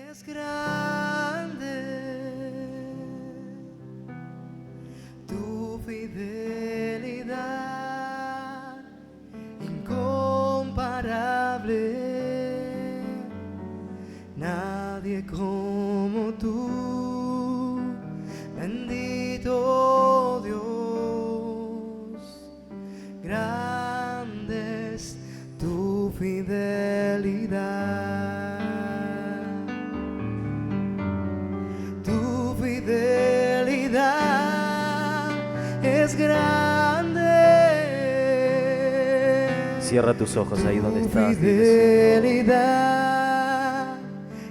Es grande tu fidelidad, incomparable, nadie como tú, bendito Dios, grande es tu fidelidad. Tu fidelidad es grande. Cierra tus ojos ahí donde Tu estás. fidelidad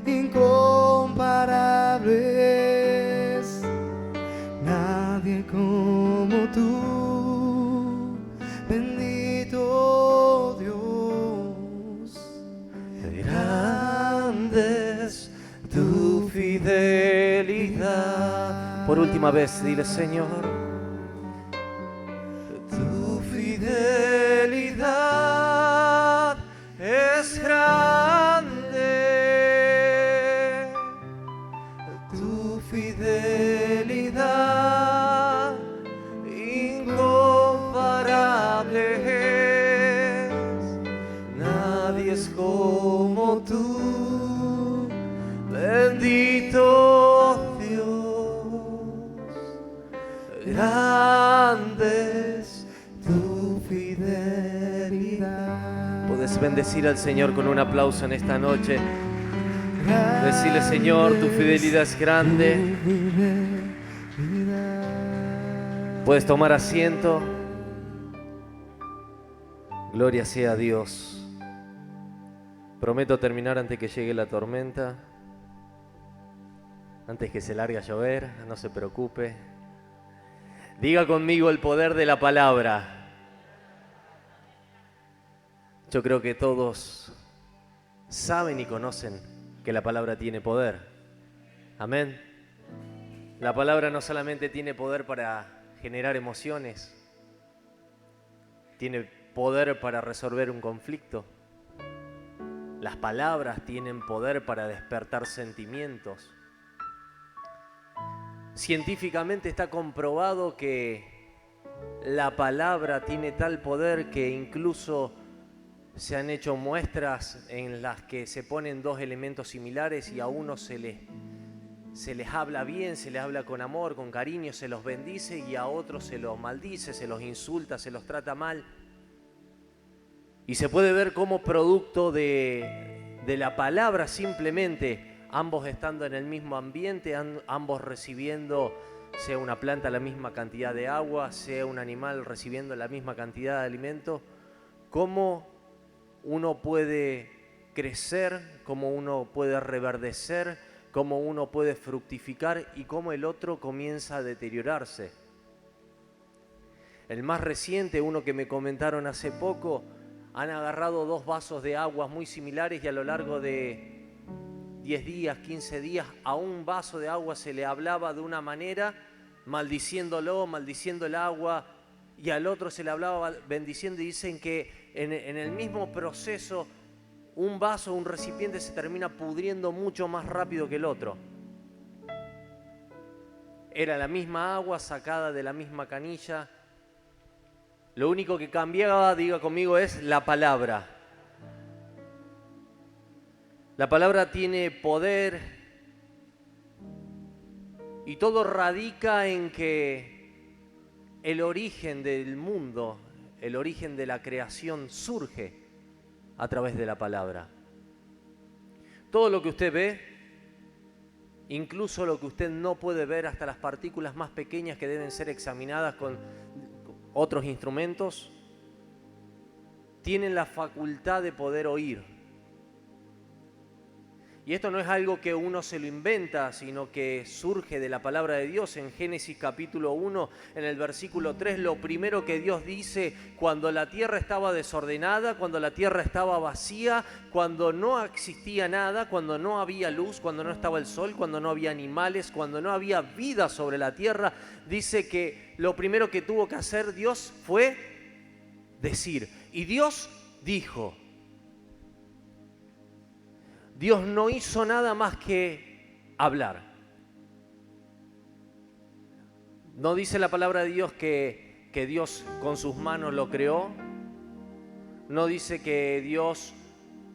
incomparable es, nadie como tú, bendito Dios, Grande es tu fidelidad. Por última vez, dile, Señor. Tu fidelidad es grande. Tu fidelidad incomparable es. Nadie es como tú, bendito Dios. Grande es tu fidelidad. Puedes bendecir al Señor con un aplauso en esta noche. Decirle, Señor, tu fidelidad es grande. Puedes tomar asiento. Gloria sea a Dios. Prometo terminar antes que llegue la tormenta, antes que se largue a llover, no se preocupe. Diga conmigo el poder de la palabra. Yo creo que todos saben y conocen que la palabra tiene poder. Amén. La palabra no solamente tiene poder para generar emociones, tiene poder para resolver un conflicto. Las palabras tienen poder para despertar sentimientos. Científicamente está comprobado que la palabra tiene tal poder que incluso se han hecho muestras en las que se ponen dos elementos similares y a uno se les habla bien, se les habla con amor, con cariño, se los bendice, y a otros se los maldice, se los insulta, se los trata mal. Y se puede ver cómo producto de la palabra, simplemente ambos estando en el mismo ambiente, ambos recibiendo, sea una planta la misma cantidad de agua, sea un animal recibiendo la misma cantidad de alimento, cómo uno puede crecer, cómo uno puede reverdecer, cómo uno puede fructificar y cómo el otro comienza a deteriorarse. El más reciente, uno que me comentaron hace poco, han agarrado dos vasos de aguas muy similares y a lo largo de 10 días, 15 días, a un vaso de agua se le hablaba de una manera, maldiciéndolo, maldiciendo el agua, y al otro se le hablaba bendiciendo, y dicen que en el mismo proceso un vaso, un recipiente se termina pudriendo mucho más rápido que el otro. Era la misma agua sacada de la misma canilla. Lo único que cambiaba, diga conmigo, es la palabra. La palabra tiene poder y todo radica en que el origen del mundo, el origen de la creación surge a través de la palabra. Todo lo que usted ve, incluso lo que usted no puede ver, hasta las partículas más pequeñas que deben ser examinadas con otros instrumentos, tienen la facultad de poder oír. Y esto no es algo que uno se lo inventa, sino que surge de la palabra de Dios. En Génesis capítulo 1, en el versículo 3, lo primero que Dios dice, cuando la tierra estaba desordenada, cuando la tierra estaba vacía, cuando no existía nada, cuando no había luz, cuando no estaba el sol, cuando no había animales, cuando no había vida sobre la tierra, dice que lo primero que tuvo que hacer Dios fue decir. Y Dios dijo. Dios no hizo nada más que hablar. No dice la palabra de Dios que Dios con sus manos lo creó. No dice que Dios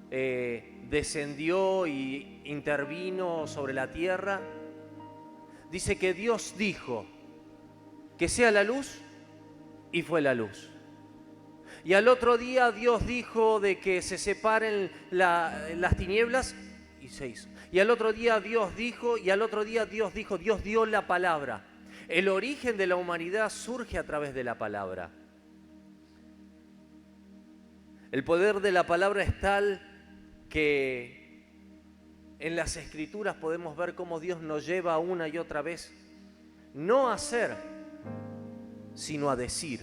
descendió y intervino sobre la tierra. Dice que Dios dijo que sea la luz y fue la luz. Y al otro día Dios dijo de que se separen las tinieblas y se hizo. Y al otro día Dios dijo, y al otro día Dios dijo, Dios dio la palabra. El origen de la humanidad surge a través de la palabra. El poder de la palabra es tal que en las Escrituras podemos ver cómo Dios nos lleva una y otra vez, no a hacer, sino a decir.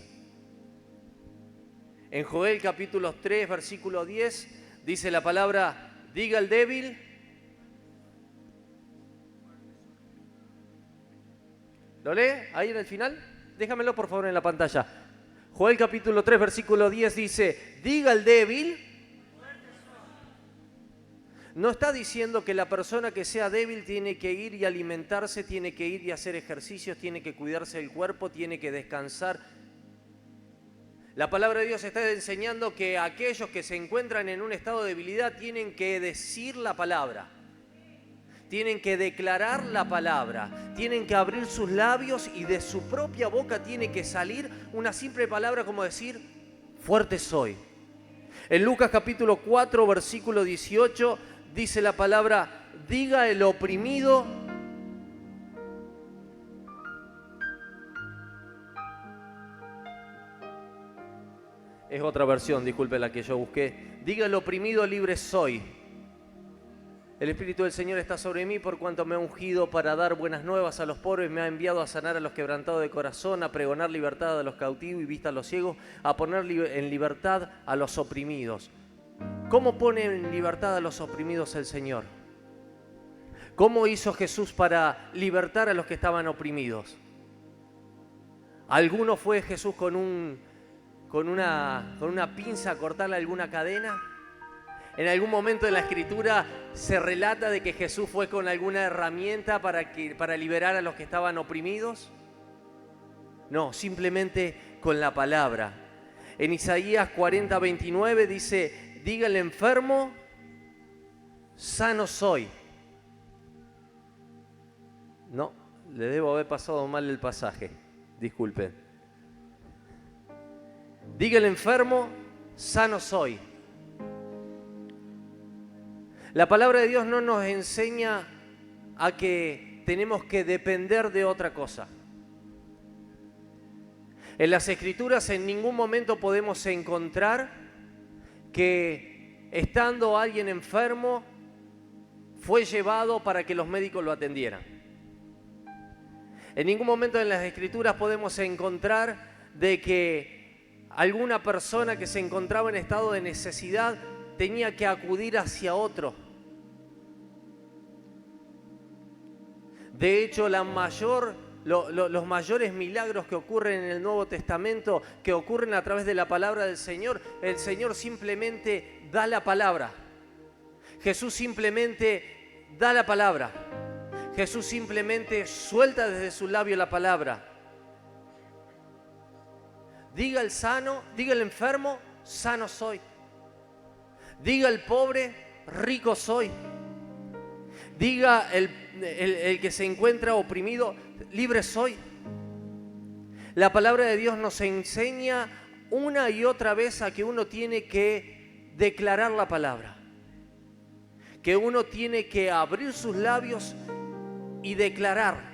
En Joel capítulo 3, versículo 10, dice la palabra, diga el débil, ¿lo lee ahí en el final? Déjamelo por favor en la pantalla. Joel capítulo 3, versículo 10 dice, diga el débil. No está diciendo que la persona que sea débil tiene que ir y alimentarse, tiene que ir y hacer ejercicios, tiene que cuidarse del cuerpo, tiene que descansar. La palabra de Dios está enseñando que aquellos que se encuentran en un estado de debilidad tienen que decir la palabra. Tienen que declarar la palabra, tienen que abrir sus labios y de su propia boca tiene que salir una simple palabra como decir, fuerte soy. En Lucas capítulo 4, versículo 18, dice la palabra, diga el oprimido, es otra versión, disculpe la que yo busqué, diga el oprimido, libre soy. El Espíritu del Señor está sobre mí por cuanto me ha ungido para dar buenas nuevas a los pobres, me ha enviado a sanar a los quebrantados de corazón, a pregonar libertad a los cautivos y vista a los ciegos, a poner en libertad a los oprimidos. ¿Cómo pone en libertad a los oprimidos el Señor? ¿Cómo hizo Jesús para libertar a los que estaban oprimidos? ¿Alguno fue Jesús con una pinza a cortarle alguna cadena? En algún momento de la Escritura se relata de que Jesús fue con alguna herramienta para liberar a los que estaban oprimidos. No, simplemente con la palabra. En Isaías 40, 29 dice, diga el enfermo, sano soy. No, le debo haber pasado mal el pasaje, disculpen. Diga el enfermo, sano soy. La palabra de Dios no nos enseña a que tenemos que depender de otra cosa. En las Escrituras en ningún momento podemos encontrar que estando alguien enfermo fue llevado para que los médicos lo atendieran. En ningún momento en las Escrituras podemos encontrar de que alguna persona que se encontraba en estado de necesidad tenía que acudir hacia otro. De hecho, los mayores milagros que ocurren en el Nuevo Testamento, que ocurren a través de la palabra del Señor, el Señor simplemente da la palabra. Jesús simplemente da la palabra. Jesús simplemente suelta desde su labio la palabra. Diga el sano, diga el enfermo, sano soy. Diga el pobre, rico soy. Diga el que se encuentra oprimido, libre soy. La palabra de Dios nos enseña una y otra vez a que uno tiene que declarar la palabra. Que uno tiene que abrir sus labios y declarar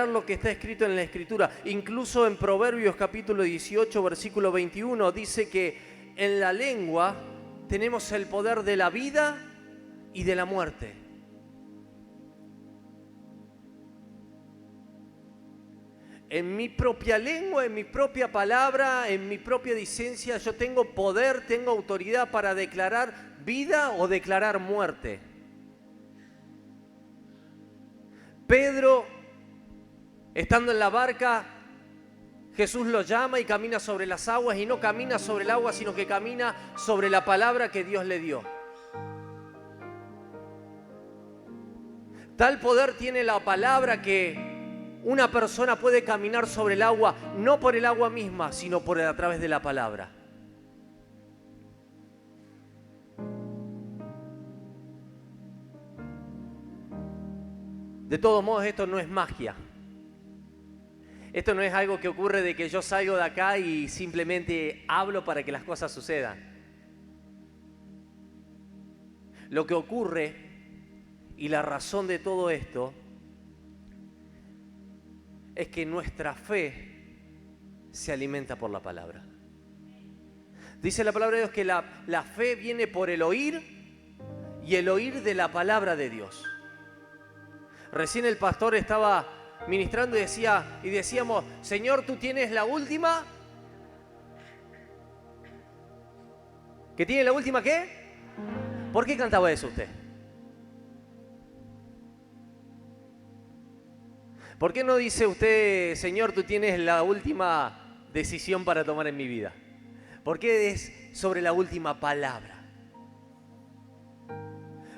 lo que está escrito en la Escritura. Incluso en Proverbios capítulo 18, versículo 21, dice que en la lengua tenemos el poder de la vida y de la muerte. En mi propia lengua, en mi propia palabra, en mi propia dicencia, yo tengo poder, tengo autoridad para declarar vida o declarar muerte. Pedro, estando en la barca, Jesús lo llama y camina sobre las aguas, y no camina sobre el agua, sino que camina sobre la palabra que Dios le dio. Tal poder tiene la palabra que una persona puede caminar sobre el agua, no por el agua misma, sino por a través de la palabra. De todos modos, esto no es magia. Esto no es algo que ocurre de que yo salgo de acá y simplemente hablo para que las cosas sucedan. Lo que ocurre y la razón de todo esto es que nuestra fe se alimenta por la palabra. Dice la palabra de Dios que la fe viene por el oír y el oír de la palabra de Dios. Recién el pastor estaba ministrando y decíamos, Señor, tú tienes la última. ¿Que tiene la última qué? ¿Por qué cantaba eso usted? ¿Por qué no dice usted, Señor, tú tienes la última decisión para tomar en mi vida? ¿Por qué es sobre la última palabra?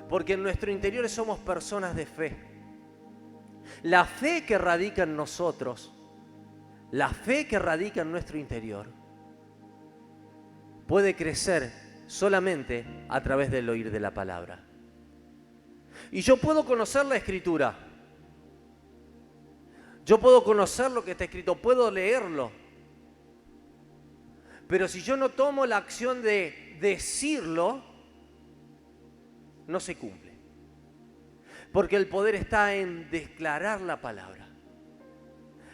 Porque en nuestro interior somos personas de fe. La fe que radica en nosotros, la fe que radica en nuestro interior, puede crecer solamente a través del oír de la palabra. Y yo puedo conocer la Escritura. Yo puedo conocer lo que está escrito, puedo leerlo. Pero si yo no tomo la acción de decirlo, no se cumple. Porque el poder está en declarar la palabra.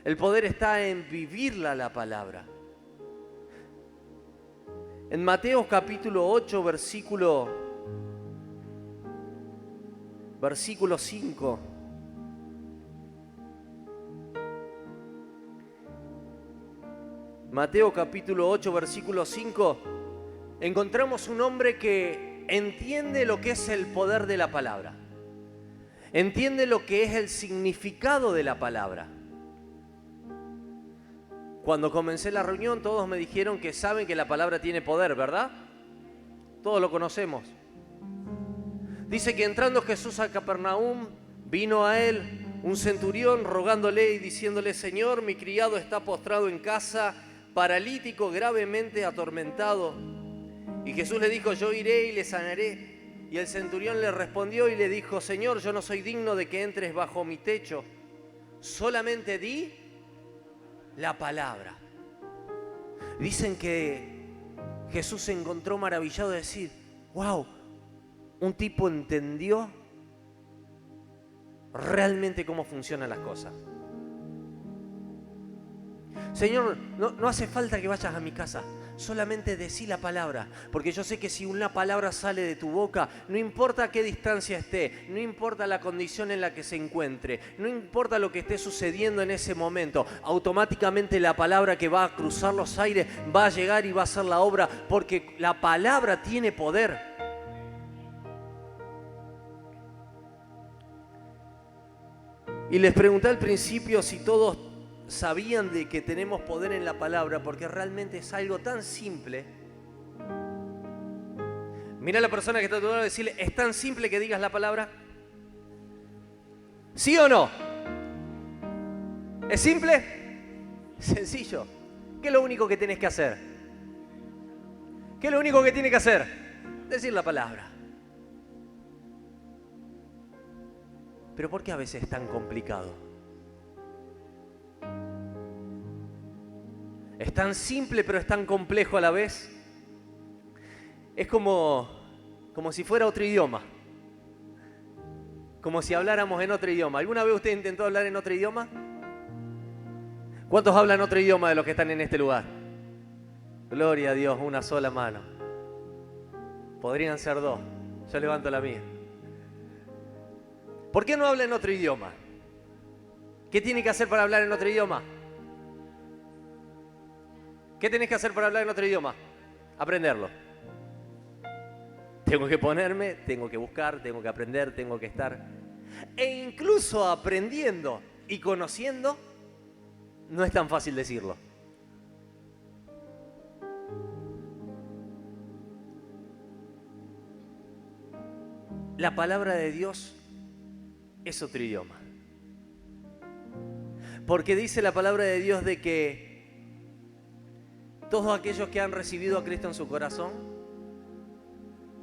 El poder está en vivirla la palabra. En Mateo capítulo 8, versículo 5. Mateo capítulo 8, versículo 5, encontramos un hombre que entiende lo que es el poder de la palabra. Entiende lo que es el significado de la palabra. Cuando comencé la reunión, todos me dijeron que saben que la palabra tiene poder, ¿verdad? Todos lo conocemos. Dice que entrando Jesús a Capernaum, vino a él un centurión rogándole y diciéndole, Señor, mi criado está postrado en casa, paralítico, gravemente atormentado. Y Jesús le dijo, yo iré y le sanaré. Y el centurión le respondió y le dijo, Señor, yo no soy digno de que entres bajo mi techo. Solamente di la palabra. Dicen que Jesús se encontró maravillado de decir, wow, un tipo entendió realmente cómo funcionan las cosas. Señor, no hace falta que vayas a mi casa, solamente decí la palabra, porque yo sé que si una palabra sale de tu boca, no importa a qué distancia esté, no importa la condición en la que se encuentre, no importa lo que esté sucediendo en ese momento, automáticamente la palabra que va a cruzar los aires va a llegar y va a hacer la obra, porque la palabra tiene poder. Y les pregunté al principio si todos sabían de que tenemos poder en la palabra, porque realmente es algo tan simple. Mira a la persona que está a tu lado y decirle, ¿es tan simple que digas la palabra? ¿Sí o no? ¿Es simple? Sencillo. ¿Qué es lo único que tienes que hacer? ¿Qué es lo único que tienes que hacer? Decir la palabra. Pero ¿por qué a veces es tan complicado? Es tan simple pero es tan complejo a la vez. Es como si fuera otro idioma. Como si habláramos en otro idioma. ¿Alguna vez usted intentó hablar en otro idioma? ¿Cuántos hablan otro idioma de los que están en este lugar? Gloria a Dios, una sola mano. Podrían ser dos. Yo levanto la mía. ¿Por qué no habla en otro idioma? ¿Qué tiene que hacer para hablar en otro idioma? ¿Qué tenés que hacer para hablar en otro idioma? Aprenderlo. Tengo que ponerme, tengo que buscar, tengo que aprender, tengo que estar. E incluso aprendiendo y conociendo, no es tan fácil decirlo. La palabra de Dios es otro idioma. Porque dice la palabra de Dios de que todos aquellos que han recibido a Cristo en su corazón,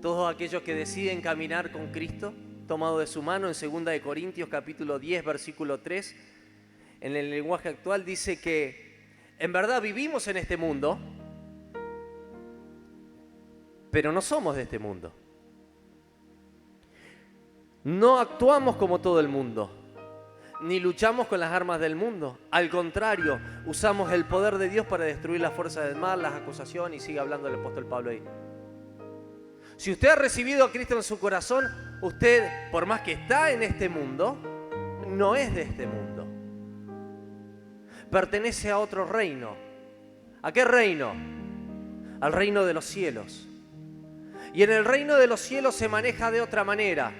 todos aquellos que deciden caminar con Cristo, tomado de su mano, en 2 Corintios capítulo 10, versículo 3, en el lenguaje actual dice que en verdad vivimos en este mundo, pero no somos de este mundo. No actuamos como todo el mundo, ni luchamos con las armas del mundo. Al contrario, usamos el poder de Dios para destruir las fuerzas del mal, las acusaciones, y sigue hablando el apóstol Pablo ahí. Si usted ha recibido a Cristo en su corazón, usted, por más que está en este mundo, no es de este mundo. Pertenece a otro reino. ¿A qué reino? Al reino de los cielos. Y en el reino de los cielos se maneja de otra manera.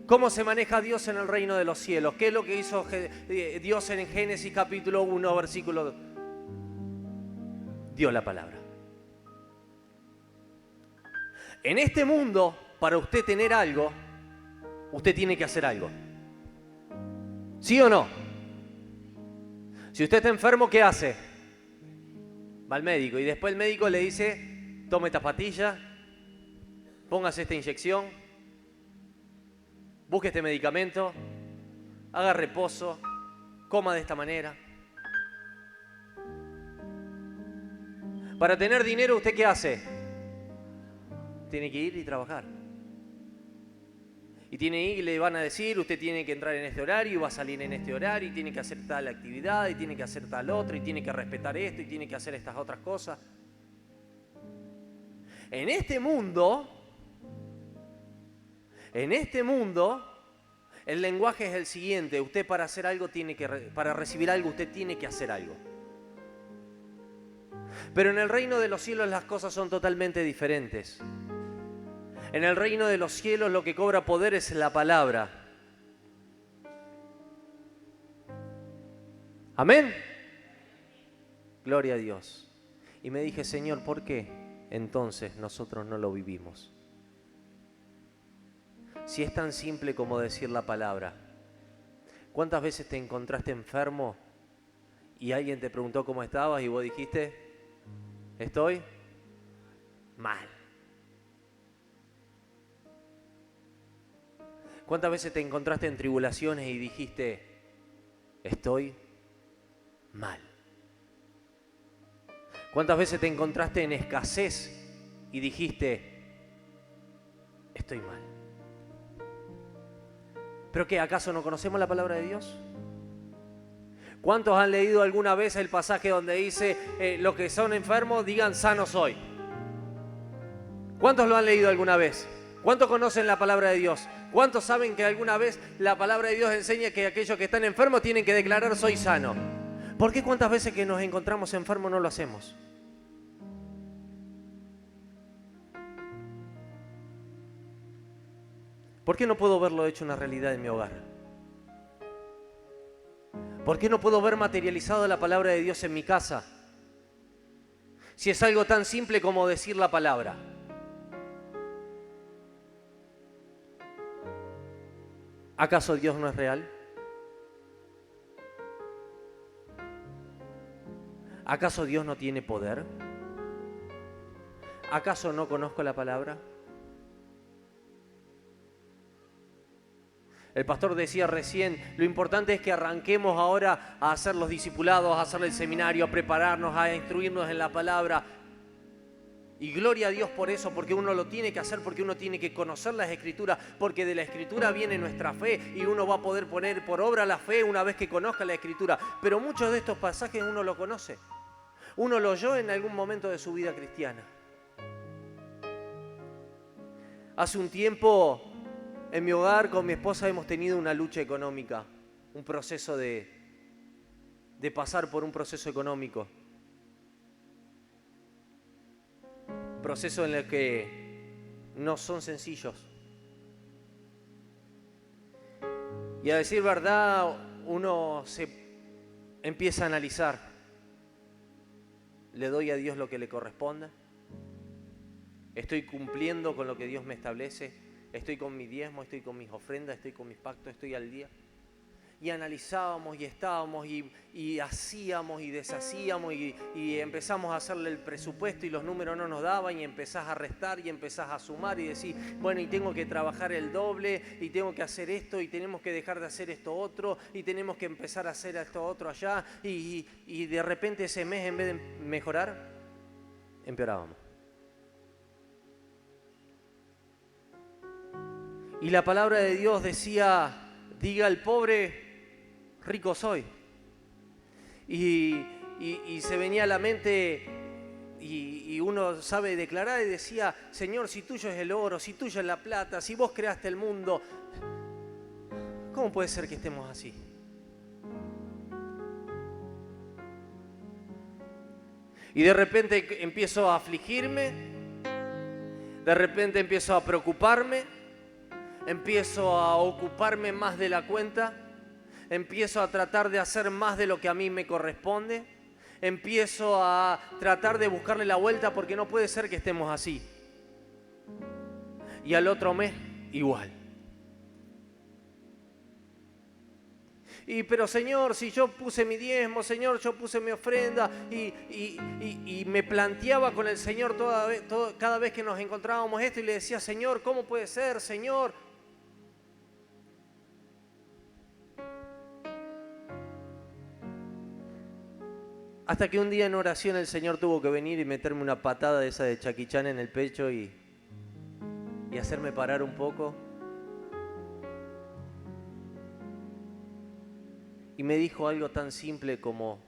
¿Cómo se maneja Dios en el reino de los cielos? ¿Qué es lo que hizo Dios en Génesis capítulo 1, versículo 2? Dio la palabra. En este mundo, para usted tener algo, usted tiene que hacer algo. ¿Sí o no? Si usted está enfermo, ¿qué hace? Va al médico y después el médico le dice, tome esta pastilla, póngase esta inyección, busque este medicamento, haga reposo, coma de esta manera. Para tener dinero, ¿usted qué hace? Tiene que ir y trabajar. Y tiene que ir y le van a decir, usted tiene que entrar en este horario y va a salir en este horario y tiene que hacer tal actividad y tiene que hacer tal otra y tiene que respetar esto y tiene que hacer estas otras cosas. En este mundo, el lenguaje es el siguiente: usted para hacer algo para recibir algo, usted tiene que hacer algo. Pero en el reino de los cielos las cosas son totalmente diferentes. En el reino de los cielos lo que cobra poder es la palabra. ¿Amén? Gloria a Dios. Y me dije, Señor, ¿por qué entonces nosotros no lo vivimos? Si es tan simple como decir la palabra. ¿Cuántas veces te encontraste enfermo y alguien te preguntó cómo estabas y vos dijiste, estoy mal? ¿Cuántas veces te encontraste en tribulaciones y dijiste, estoy mal? ¿Cuántas veces te encontraste en escasez y dijiste, estoy mal? ¿Pero qué? ¿Acaso no conocemos la palabra de Dios? ¿Cuántos han leído alguna vez el pasaje donde dice, los que son enfermos digan, sano soy? ¿Cuántos lo han leído alguna vez? ¿Cuántos conocen la palabra de Dios? ¿Cuántos saben que alguna vez la palabra de Dios enseña que aquellos que están enfermos tienen que declarar soy sano? ¿Por qué cuántas veces que nos encontramos enfermos no lo hacemos? ¿Por qué no puedo verlo hecho una realidad en mi hogar? ¿Por qué no puedo ver materializado la palabra de Dios en mi casa? Si es algo tan simple como decir la palabra. ¿Acaso Dios no es real? ¿Acaso Dios no tiene poder? ¿Acaso no conozco la palabra? El pastor decía recién, lo importante es que arranquemos ahora a hacer los discipulados, a hacer el seminario, a prepararnos, a instruirnos en la palabra. Y gloria a Dios por eso, porque uno lo tiene que hacer, porque uno tiene que conocer las Escrituras, porque de la Escritura viene nuestra fe y uno va a poder poner por obra la fe una vez que conozca la Escritura. Pero muchos de estos pasajes uno lo conoce, uno lo oyó en algún momento de su vida cristiana. Hace un tiempo en mi hogar con mi esposa hemos tenido una lucha económica, un proceso de pasar por un proceso económico. Procesos en el que no son sencillos. Y a decir verdad, uno se empieza a analizar. ¿Le doy a Dios lo que le corresponde? ¿Estoy cumpliendo con lo que Dios me establece? estoy con mi diezmo, estoy con mis ofrendas, estoy con mis pactos, estoy al día. Y analizábamos y estábamos y hacíamos y deshacíamos y empezamos a hacerle el presupuesto y los números no nos daban y empezás a restar y empezás a sumar y decir, bueno, y tengo que trabajar el doble y tengo que hacer esto y tenemos que dejar de hacer esto otro y tenemos que empezar a hacer esto otro allá y de repente ese mes en vez de mejorar, empeorábamos. Y la palabra de Dios decía, diga al pobre, rico soy. Y se venía a la mente y uno sabe declarar y decía, Señor, si tuyo es el oro, si tuyo es la plata, si vos creaste el mundo, ¿cómo puede ser que estemos así? Y de repente empiezo a afligirme, de repente empiezo a preocuparme, empiezo a ocuparme más de la cuenta, empiezo a tratar de hacer más de lo que a mí me corresponde, empiezo a tratar de buscarle la vuelta porque no puede ser que estemos así. Y al otro mes, igual. Pero Señor, si yo puse mi diezmo, Señor, yo puse mi ofrenda y me planteaba con el Señor cada vez que nos encontrábamos esto y le decía, Señor, ¿cómo puede ser, Señor? Hasta que un día en oración el Señor tuvo que venir y meterme una patada de esa de Jackie Chan en el pecho y hacerme parar un poco. Y me dijo algo tan simple como,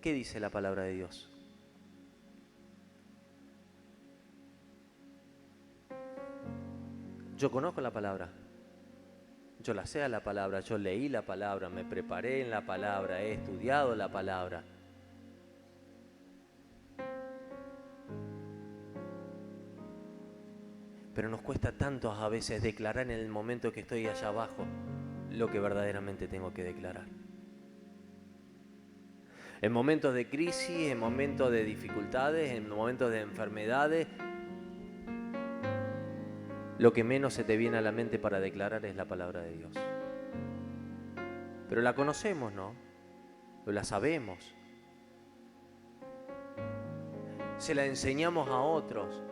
¿qué dice la palabra de Dios? Yo conozco la palabra, yo la sé a la palabra, yo leí la palabra, me preparé en la palabra, he estudiado la palabra. Pero nos cuesta tanto a veces declarar en el momento que estoy allá abajo lo que verdaderamente tengo que declarar. En momentos de crisis, en momentos de dificultades, en momentos de enfermedades, lo que menos se te viene a la mente para declarar es la palabra de Dios. Pero la conocemos, ¿no? La sabemos. Se la enseñamos a otros.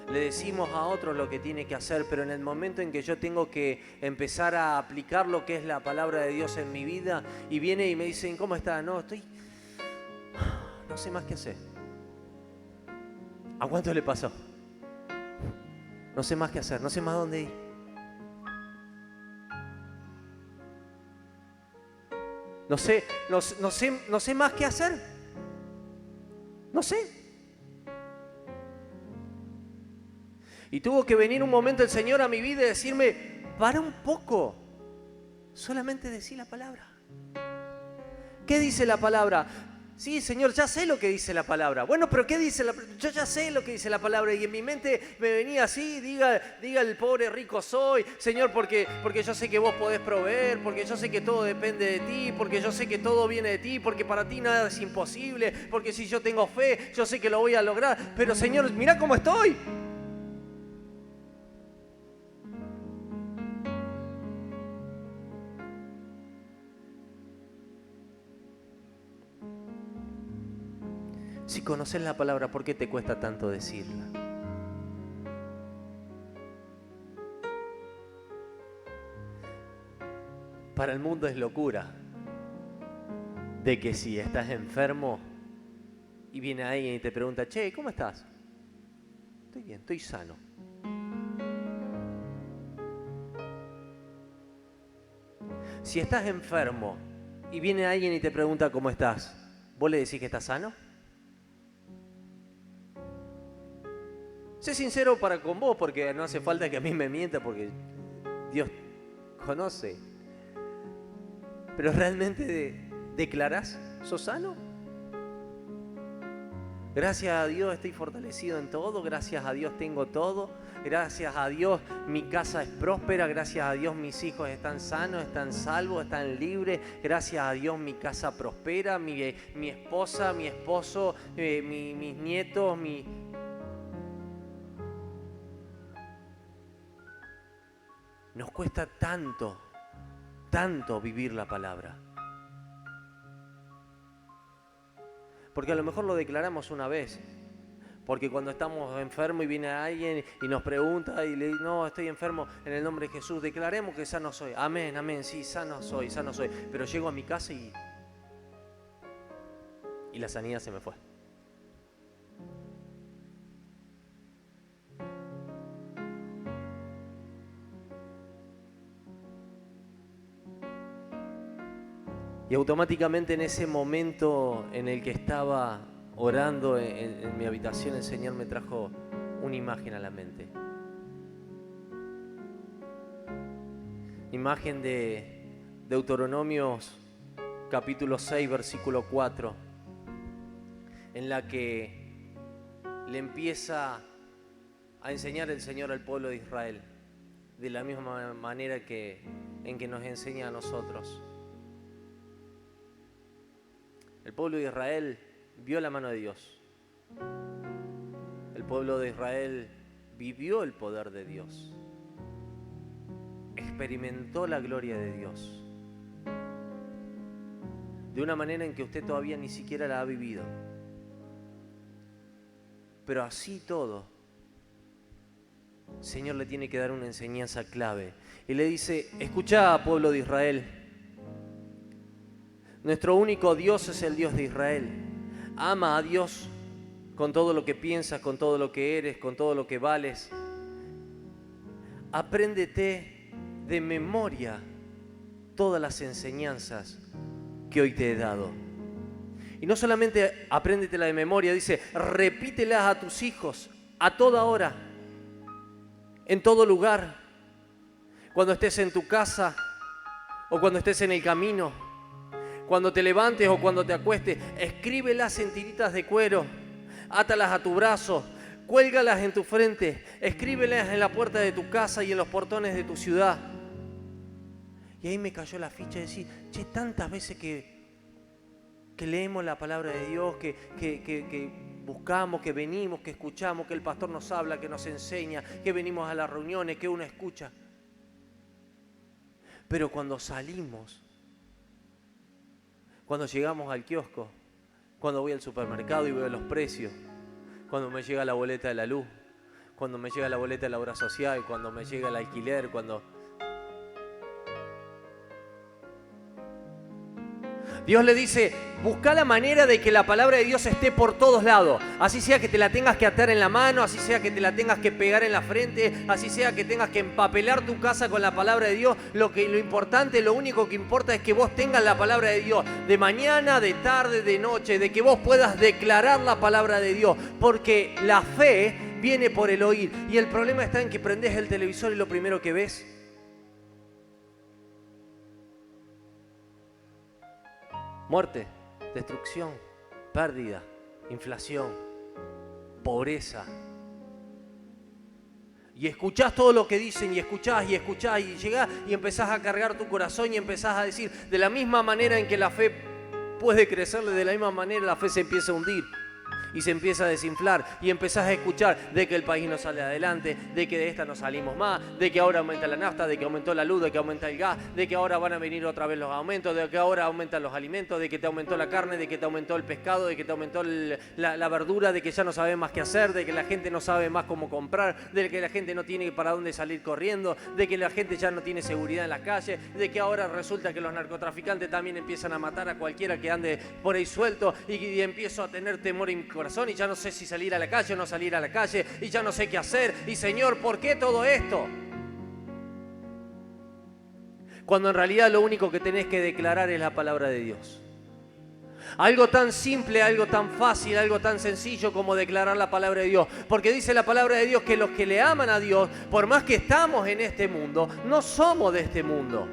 Le decimos a otros lo que tiene que hacer, pero en el momento en que yo tengo que empezar a aplicar lo que es la palabra de Dios en mi vida, y viene y me dicen, ¿cómo está? No sé más qué hacer. ¿A cuánto le pasó? No sé más qué hacer, no sé más dónde ir. No sé más qué hacer. No sé. Y tuvo que venir un momento el Señor a mi vida y decirme, para un poco, solamente decí la palabra. ¿Qué dice la palabra? Sí, Señor, ya sé lo que dice la palabra. Bueno, pero ¿qué dice la palabra? Yo ya sé lo que dice la palabra. Y en mi mente me venía así, diga el pobre rico soy, Señor, porque yo sé que vos podés proveer, porque yo sé que todo depende de ti, porque yo sé que todo viene de ti, porque para ti nada es imposible, porque si yo tengo fe, yo sé que lo voy a lograr. Pero Señor, mirá cómo estoy. Si conoces la palabra, ¿por qué te cuesta tanto decirla? Para el mundo es locura de que si estás enfermo y viene alguien y te pregunta, che, ¿cómo estás? Estoy bien, estoy sano. Si estás enfermo y viene alguien y te pregunta cómo estás, ¿vos le decís que estás sano? Sé sincero para con vos, porque no hace falta que a mí me mienta, porque Dios conoce. Pero ¿realmente declarás? ¿Sos sano? Gracias a Dios estoy fortalecido en todo, gracias a Dios tengo todo, gracias a Dios mi casa es próspera, gracias a Dios mis hijos están sanos, están salvos, están libres, gracias a Dios mi casa prospera, mi esposa, mi esposo, mis nietos, nos cuesta tanto, tanto vivir la palabra. Porque a lo mejor lo declaramos una vez. Porque cuando estamos enfermos y viene alguien y nos pregunta y le dice, no, estoy enfermo en el nombre de Jesús, declaremos que sano soy. Amén, amén, sí, sano soy, sano soy. Pero llego a mi casa y la sanidad se me fue. Y automáticamente en ese momento en el que estaba orando en mi habitación, el Señor me trajo una imagen a la mente. Imagen de Deuteronomios capítulo 6, versículo 4, en la que le empieza a enseñar el Señor al pueblo de Israel, de la misma manera en que nos enseña a nosotros. El pueblo de Israel vio la mano de Dios. El pueblo de Israel vivió el poder de Dios. Experimentó la gloria de Dios. De una manera en que usted todavía ni siquiera la ha vivido. Pero así todo, el Señor le tiene que dar una enseñanza clave. Y le dice, escuchá, pueblo de Israel. Nuestro único Dios es el Dios de Israel. Ama a Dios con todo lo que piensas, con todo lo que eres, con todo lo que vales. Apréndete de memoria todas las enseñanzas que hoy te he dado. Y no solamente apréndetela de memoria, dice, repítelas a tus hijos a toda hora, en todo lugar, cuando estés en tu casa o cuando estés en el camino. Cuando te levantes o cuando te acuestes, escríbelas en tiritas de cuero, átalas a tu brazo, cuélgalas en tu frente, escríbelas en la puerta de tu casa y en los portones de tu ciudad. Y ahí me cayó la ficha de decir, che, tantas veces que leemos la palabra de Dios, que buscamos, que venimos, que escuchamos, que el pastor nos habla, que nos enseña, que venimos a las reuniones, que uno escucha. Pero cuando salimos, cuando llegamos al kiosco, cuando voy al supermercado y veo los precios, cuando me llega la boleta de la luz, cuando me llega la boleta de la obra social, cuando me llega el alquiler, cuando... Dios le dice, busca la manera de que la palabra de Dios esté por todos lados. Así sea que te la tengas que atar en la mano, así sea que te la tengas que pegar en la frente, así sea que tengas que empapelar tu casa con la palabra de Dios. Lo único que importa es que vos tengas la palabra de Dios de mañana, de tarde, de noche, de que vos puedas declarar la palabra de Dios. Porque la fe viene por el oír. Y el problema está en que prendés el televisor y lo primero que ves muerte, destrucción, pérdida, inflación, pobreza. Y escuchás todo lo que dicen y escuchás y llegás y empezás a cargar tu corazón y empezás a decir, de la misma manera en que la fe puede crecer, de la misma manera la fe se empieza a hundir. Y se empieza a desinflar y empezás a escuchar de que el país no sale adelante, de que de esta no salimos más, de que ahora aumenta la nafta, de que aumentó la luz, de que aumenta el gas, de que ahora van a venir otra vez los aumentos, de que ahora aumentan los alimentos, de que te aumentó la carne, de que te aumentó el pescado, de que te aumentó la verdura, de que ya no sabes más qué hacer, de que la gente no sabe más cómo comprar, de que la gente no tiene para dónde salir corriendo, de que la gente ya no tiene seguridad en las calles, de que ahora resulta que los narcotraficantes también empiezan a matar a cualquiera que ande por ahí suelto y empiezo a tener temor en mi corazón y ya no sé si salir a la calle o no salir a la calle y ya no sé qué hacer. Y Señor, ¿por qué todo esto? Cuando en realidad lo único que tenés que declarar es la palabra de Dios. Algo tan simple, algo tan fácil, algo tan sencillo como declarar la palabra de Dios. Porque dice la palabra de Dios que los que le aman a Dios, por más que estamos en este mundo, no somos de este mundo.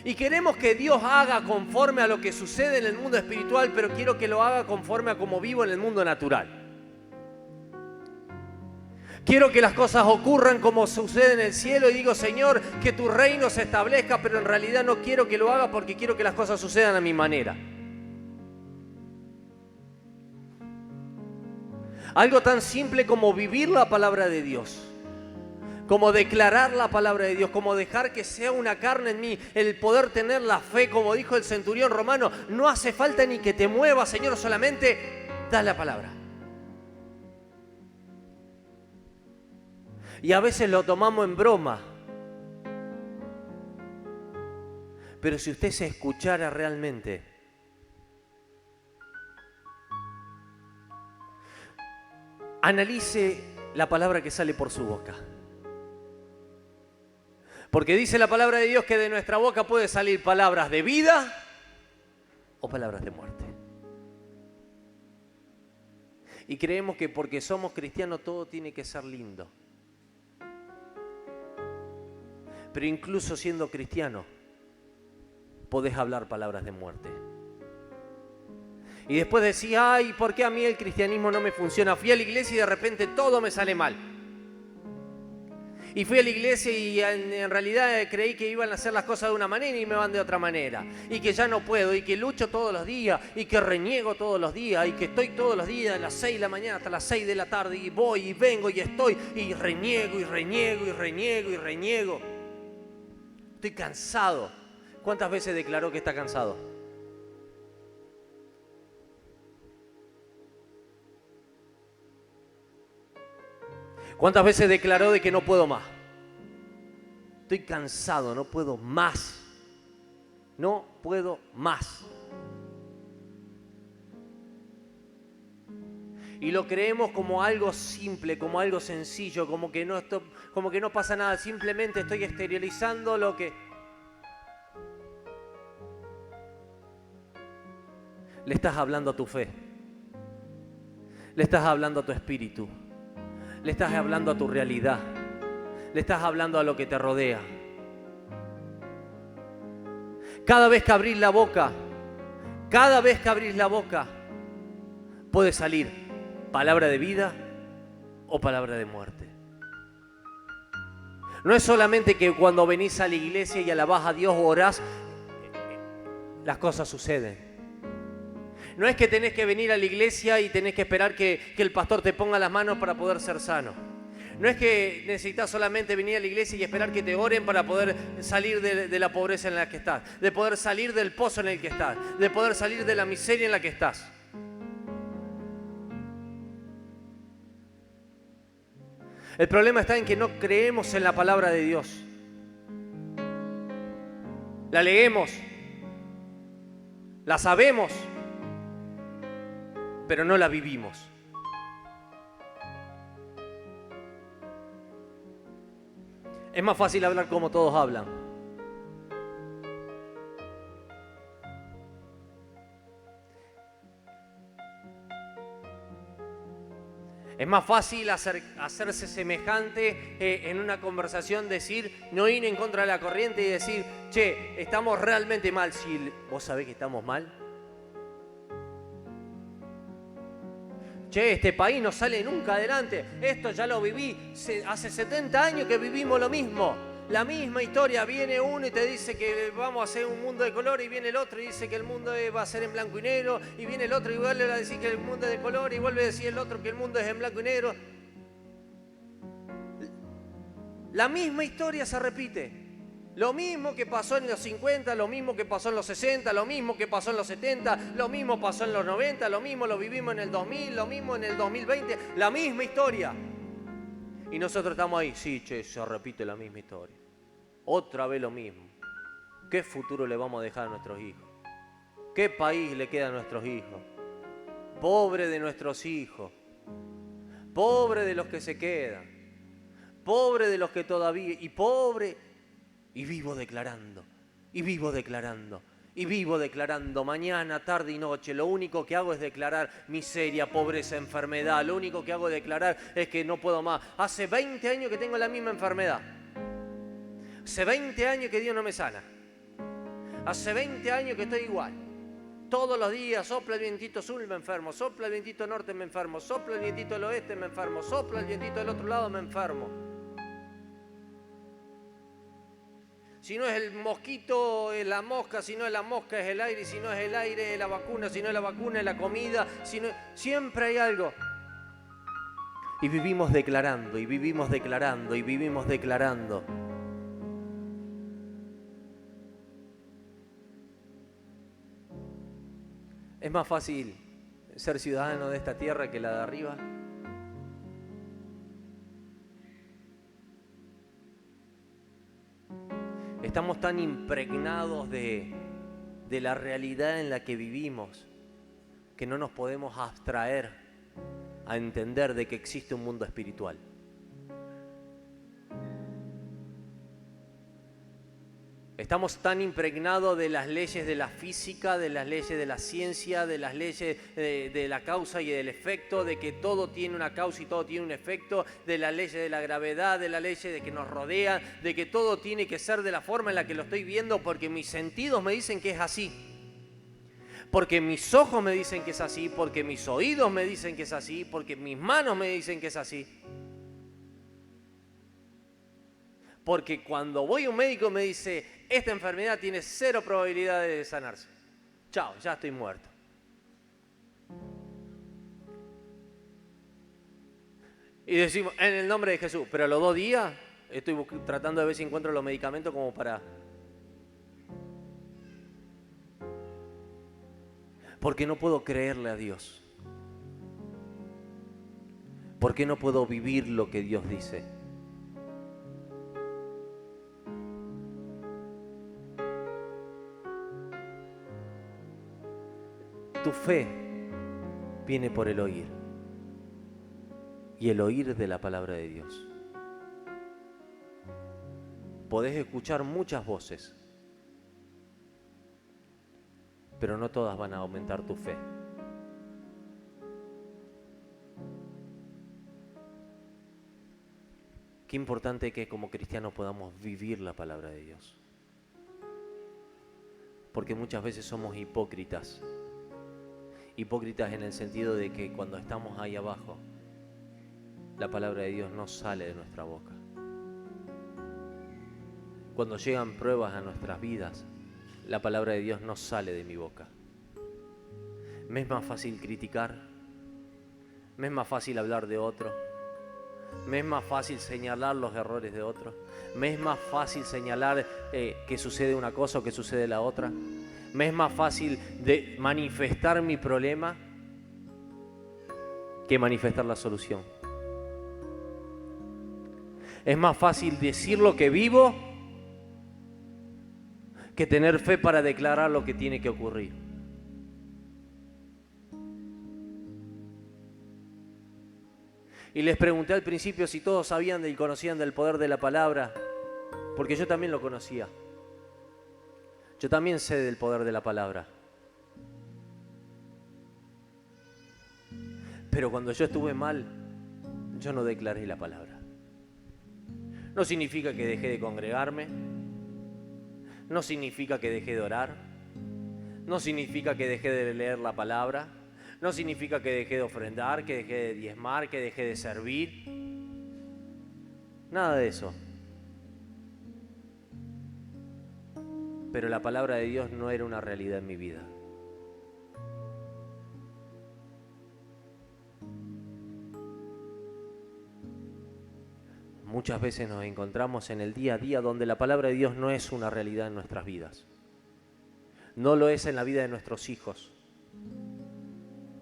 Y queremos que Dios haga conforme a lo que sucede en el mundo espiritual, pero quiero que lo haga conforme a como vivo en el mundo natural. Quiero que las cosas ocurran como sucede en el cielo y digo, Señor, que tu reino se establezca, pero en realidad no quiero que lo haga porque quiero que las cosas sucedan a mi manera. Algo tan simple como vivir la palabra de Dios. como declarar la palabra de Dios, como dejar que sea una carne en mí, el poder tener la fe, como dijo el centurión romano. No hace falta ni que te muevas, Señor, solamente da la palabra. Y a veces lo tomamos en broma. Pero si usted se escuchara realmente, analice la palabra que sale por su boca. Porque dice la palabra de Dios que de nuestra boca puede salir palabras de vida o palabras de muerte. Y creemos que porque somos cristianos todo tiene que ser lindo. Pero incluso siendo cristiano, podés hablar palabras de muerte. Y después decís, ay, ¿por qué a mí el cristianismo no me funciona? Fui a la iglesia y de repente todo me sale mal. Y fui a la iglesia y en realidad creí que iban a hacer las cosas de una manera y me van de otra manera. Y que ya no puedo, y que lucho todos los días, y que reniego todos los días, y que estoy todos los días a las 6 de la mañana hasta las 6 de la tarde, y voy y vengo y estoy, y reniego y reniego y reniego y reniego. Estoy cansado. ¿Cuántas veces declaró que está cansado? ¿Cuántas veces declaró de que no puedo más? Estoy cansado, no puedo más. No puedo más. Y lo creemos como algo simple, como algo sencillo, como que no pasa nada. Simplemente estoy exteriorizando lo que... Le estás hablando a tu fe. Le estás hablando a tu espíritu. Le estás hablando a tu realidad. Le estás hablando a lo que te rodea. Cada vez que abrís la boca, puede salir palabra de vida o palabra de muerte. No es solamente que cuando venís a la iglesia y alabás a Dios o orás, las cosas suceden. No es que tenés que venir a la iglesia y tenés que esperar que el pastor te ponga las manos para poder ser sano. No es que necesitas solamente venir a la iglesia y esperar que te oren para poder salir de la pobreza en la que estás, de poder salir del pozo en el que estás, de poder salir de la miseria en la que estás. El problema está en que no creemos en la palabra de Dios. La leemos, la sabemos, pero no la vivimos. Es más fácil hablar como todos hablan. Es más fácil hacerse semejante en una conversación, decir, no ir en contra de la corriente y decir, che, estamos realmente mal. Si vos sabés que estamos mal. Che, este país no sale nunca adelante. Esto ya lo viví. Hace 70 años que vivimos lo mismo. La misma historia. Viene uno y te dice que vamos a hacer un mundo de color, y viene el otro y dice que el mundo va a ser en blanco y negro, y viene el otro y vuelve a decir que el mundo es de color, y vuelve a decir el otro que el mundo es en blanco y negro. La misma historia se repite. Lo mismo que pasó en los 50, lo mismo que pasó en los 60, lo mismo que pasó en los 70, lo mismo pasó en los 90, lo mismo lo vivimos en el 2000, lo mismo en el 2020, la misma historia. Y nosotros estamos ahí, sí, che, se repite la misma historia. Otra vez lo mismo. ¿Qué futuro le vamos a dejar a nuestros hijos? ¿Qué país le queda a nuestros hijos? Pobre de nuestros hijos. Pobre de los que se quedan. Pobre de los que todavía... Y pobre... Y vivo declarando. Y vivo declarando. Y vivo declarando mañana, tarde y noche. Lo único que hago es declarar miseria, pobreza, enfermedad. Lo único que hago es declarar es que no puedo más. Hace 20 años que tengo la misma enfermedad. Hace 20 años que Dios no me sana. Hace 20 años que estoy igual. Todos los días sopla el vientito sur, me enfermo. Sopla el vientito norte, me enfermo. Sopla el vientito del oeste, me enfermo. Sopla el vientito del otro lado, me enfermo. Si no es el mosquito, es la mosca. Si no es la mosca, es el aire. Si no es el aire, es la vacuna. Si no es la vacuna, es la comida. Siempre hay algo. Y vivimos declarando, y vivimos declarando, y vivimos declarando. ¿Es más fácil ser ciudadano de esta tierra que la de arriba? Estamos tan impregnados de la realidad en la que vivimos que no nos podemos abstraer a entender de que existe un mundo espiritual. Estamos tan impregnados de las leyes de la física, de las leyes de la ciencia, de las leyes de la causa y del efecto, de que todo tiene una causa y todo tiene un efecto, de las leyes de la gravedad, de las leyes de que nos rodean, de que todo tiene que ser de la forma en la que lo estoy viendo porque mis sentidos me dicen que es así. Porque mis ojos me dicen que es así, porque mis oídos me dicen que es así, porque mis manos me dicen que es así. Porque cuando voy a un médico me dice, esta enfermedad tiene 0 probabilidad de sanarse. Chao, ya estoy muerto. Y decimos, en el nombre de Jesús, pero a los 2 días estoy tratando de ver si encuentro los medicamentos como para... Porque no puedo creerle a Dios. Porque no puedo vivir lo que Dios dice. Tu fe viene por el oír. Y el oír de la palabra de Dios. Podés escuchar muchas voces, pero no todas van a aumentar tu fe. Qué importante que como cristianos podamos vivir la palabra de Dios. Porque muchas veces somos hipócritas. Hipócritas en el sentido de que cuando estamos ahí abajo, la palabra de Dios no sale de nuestra boca. Cuando llegan pruebas a nuestras vidas, la palabra de Dios no sale de mi boca. Me es más fácil criticar, me es más fácil hablar de otro, me es más fácil señalar los errores de otro, me es más fácil señalar que sucede una cosa o que sucede la otra, me es más fácil de manifestar mi problema que manifestar la solución. Es más fácil decir lo que vivo que tener fe para declarar lo que tiene que ocurrir. Y les pregunté al principio si todos sabían y conocían del poder de la palabra, porque yo también lo conocía. Yo también sé del poder de la palabra. Pero cuando yo estuve mal, yo no declaré la palabra. No significa que dejé de congregarme, no significa que dejé de orar, no significa que dejé de leer la palabra, no significa que dejé de ofrendar, que dejé de diezmar, que dejé de servir. Nada de eso. Pero la palabra de Dios no era una realidad en mi vida. Muchas veces nos encontramos en el día a día donde la palabra de Dios no es una realidad en nuestras vidas. No lo es en la vida de nuestros hijos.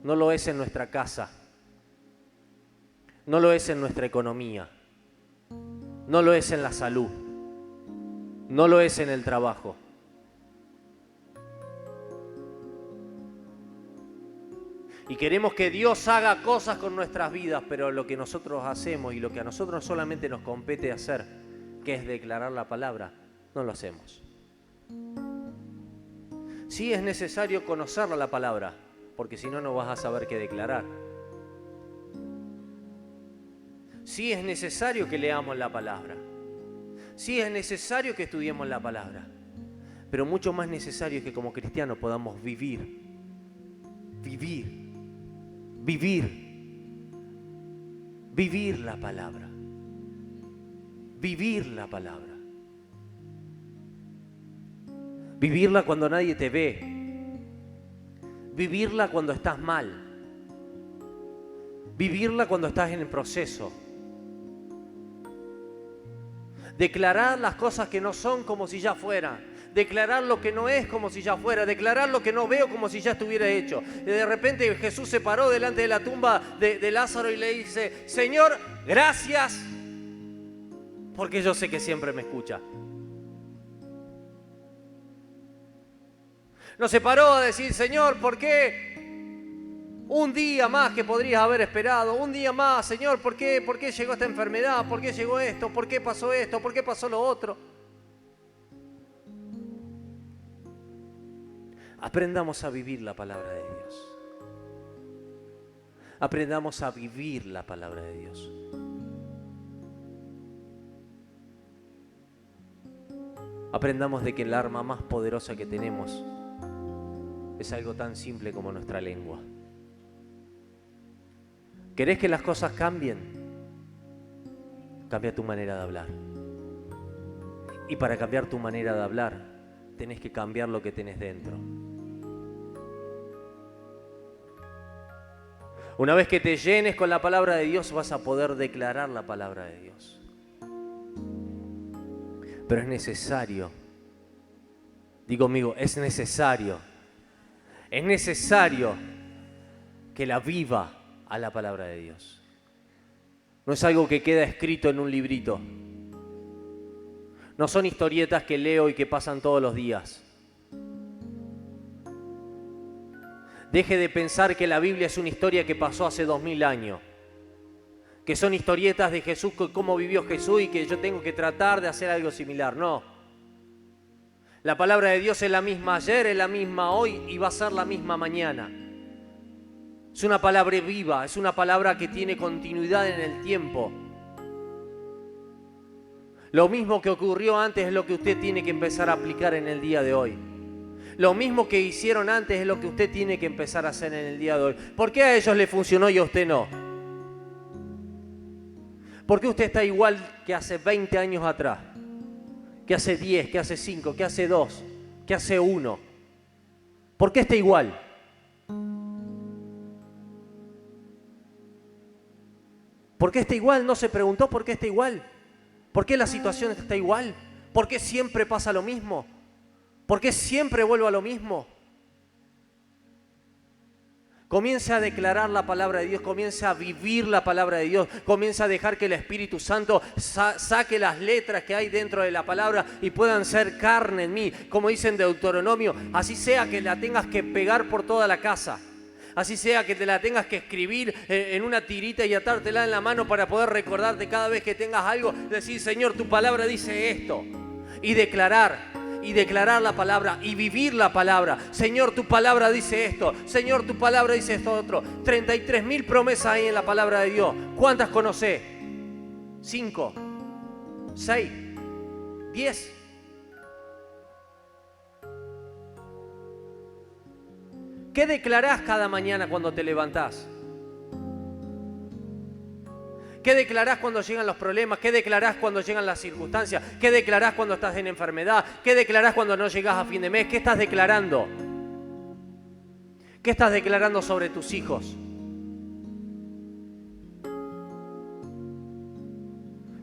No lo es en nuestra casa. No lo es en nuestra economía. No lo es en la salud. No lo es en el trabajo. Y queremos que Dios haga cosas con nuestras vidas, pero lo que nosotros hacemos y lo que a nosotros solamente nos compete hacer, que es declarar la palabra, no lo hacemos. Sí es necesario conocer la palabra, porque si no, no vas a saber qué declarar. Sí es necesario que leamos la palabra. Sí es necesario que estudiemos la palabra. Pero mucho más necesario es que como cristianos podamos vivir la palabra. Vivir la palabra. Vivirla cuando nadie te ve. Vivirla cuando estás mal. Vivirla cuando estás en el proceso. Declarar las cosas que no son como si ya fueran. Declarar lo que no es como si ya fuera. Declarar lo que no veo como si ya estuviera hecho. Y de repente Jesús se paró delante de la tumba de Lázaro y le dice: Señor, gracias, porque yo sé que siempre me escucha. No se paró a decir: Señor, ¿por qué un día más que podrías haber esperado? Un día más, Señor, ¿por qué llegó esta enfermedad? ¿Por qué llegó esto? ¿Por qué pasó esto? ¿Por qué pasó lo otro? Aprendamos a vivir la palabra de Dios. Aprendamos a vivir la palabra de Dios. Aprendamos de que el arma más poderosa que tenemos es algo tan simple como nuestra lengua. ¿Querés que las cosas cambien? Cambia tu manera de hablar. Y para cambiar tu manera de hablar, tenés que cambiar lo que tenés dentro. Una vez que te llenes con la palabra de Dios, vas a poder declarar la palabra de Dios. Pero es necesario, digo conmigo, es necesario que la viva a la palabra de Dios. No es algo que queda escrito en un librito. No son historietas que leo y que pasan todos los días. Deje de pensar que la Biblia es una historia que pasó hace 2000 años. Que son historietas de Jesús, cómo vivió Jesús y que yo tengo que tratar de hacer algo similar. No. La palabra de Dios es la misma ayer, es la misma hoy y va a ser la misma mañana. Es una palabra viva, es una palabra que tiene continuidad en el tiempo. Lo mismo que ocurrió antes es lo que usted tiene que empezar a aplicar en el día de hoy. Lo mismo que hicieron antes es lo que usted tiene que empezar a hacer en el día de hoy. ¿Por qué a ellos les funcionó y a usted no? ¿Por qué usted está igual que hace 20 años atrás? ¿Que hace 10? ¿Que hace 5? ¿Que hace 2? ¿Que hace 1? ¿Por qué está igual? ¿Por qué está igual? ¿No se preguntó por qué está igual? ¿Por qué la situación está igual? ¿Por qué siempre pasa lo mismo? ¿Por qué siempre vuelvo a lo mismo? Comience a declarar la palabra de Dios, comience a vivir la palabra de Dios, comience a dejar que el Espíritu Santo saque las letras que hay dentro de la palabra y puedan ser carne en mí. Como dice en Deuteronomio, así sea que la tengas que pegar por toda la casa. Así sea que te la tengas que escribir en una tirita y atártela en la mano para poder recordarte cada vez que tengas algo, decir: Señor, tu palabra dice esto. Y declarar la palabra y vivir la palabra. Señor, tu palabra dice esto. Señor, tu palabra dice esto otro. 33.000 promesas hay en la palabra de Dios. ¿Cuántas conocés? 5, 6, 10. ¿Qué declarás cada mañana cuando te levantás? ¿Qué declarás cuando llegan los problemas? ¿Qué declarás cuando llegan las circunstancias? ¿Qué declarás cuando estás en enfermedad? ¿Qué declarás cuando no llegás a fin de mes? ¿Qué estás declarando? ¿Qué estás declarando sobre tus hijos?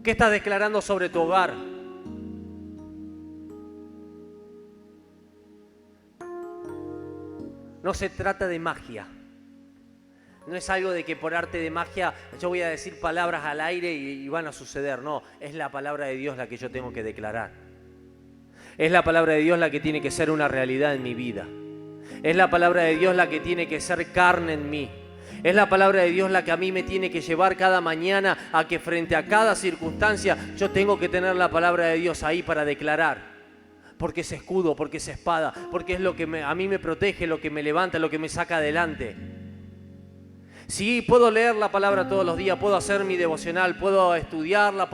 ¿Qué estás declarando sobre tu hogar? No se trata de magia. No es algo de que por arte de magia yo voy a decir palabras al aire y van a suceder. No, es la palabra de Dios la que yo tengo que declarar. Es la palabra de Dios la que tiene que ser una realidad en mi vida. Es la palabra de Dios la que tiene que ser carne en mí. Es la palabra de Dios la que a mí me tiene que llevar cada mañana a que frente a cada circunstancia yo tengo que tener la palabra de Dios ahí para declarar. Porque es escudo, porque es espada, porque es lo que a mí me protege, lo que me levanta, lo que me saca adelante. Sí, puedo leer la palabra todos los días, puedo hacer mi devocional, puedo estudiarla,